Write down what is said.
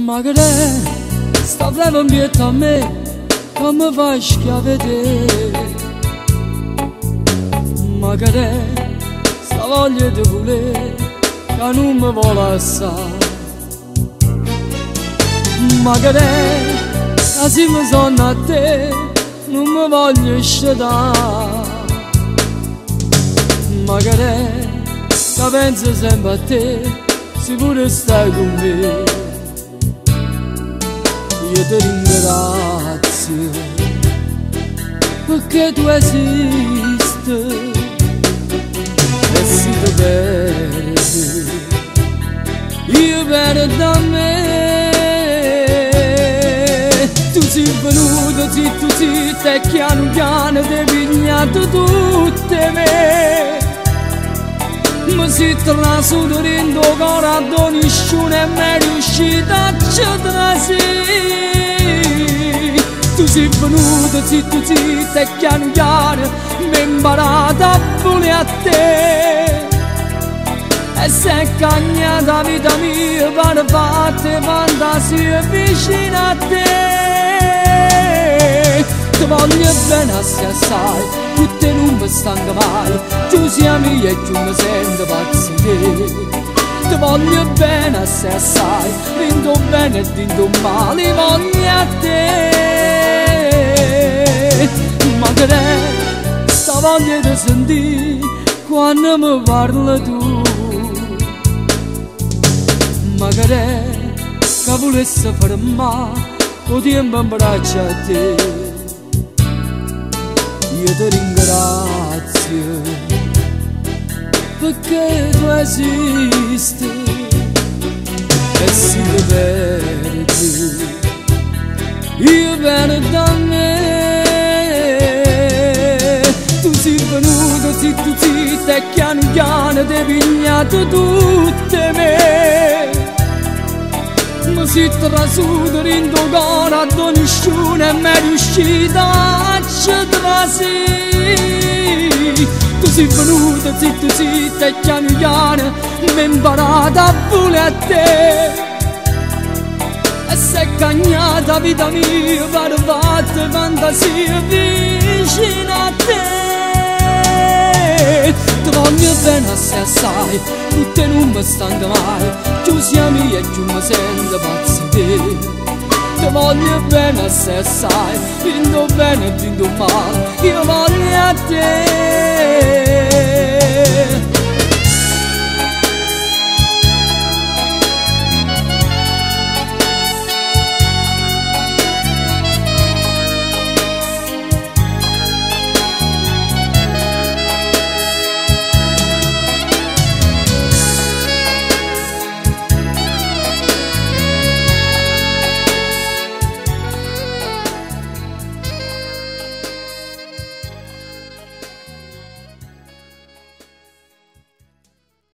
Magari sta brevando dietro a me, come fai a vedere? Magari sta voglia di volere, che non mi vuole assai. Magari se mi sono a te, non mi voglio scegliere. Magari che penso sempre a te, se pure stai con me. Io ti ringrazio perché tu esisti e se ti perdi io perdo da me. Tu sei venuto, tu sei te piano piano ti pignato tutte me. Mi si trasuto dentro il cuore a nessuno è mai riuscito a trasire. Tu sei venuto, tu sei te piano piano mi hai imparato a volere a te. E sei cagnata vita mia per fatte fantasie vicine a te. Ti voglio bene assai, tutte non mi stanno mai. Tu sei mia e tu mi sento pazzo te. Ti voglio bene assai, vinto bene e vinto male, voglio a te. Ma che è, sta voglia di sentire quando mi parli tu. Ma che è, che volesse fermare o tempo in braccio a te. Io ti ringrazio perché tu esisti e se ti perdi io perdo da me. Tu sei venuto, tu sei te piano piano ti hai pignato tutte me. Mi si trasuto dentro il cuore a nessuno è mai riuscito a trasire. Tu sei venuto, tu sei te piano piano mi hai imparato a volere a te. E sei cagnata vita mia per fatte fantasie vicine a te. Ti voglio bene assai, tutte non mi stanno mai. Tu sei mia e tu mi sento pazzo te. Ti voglio bene assai, vinto bene e vinto male, io voglio a te.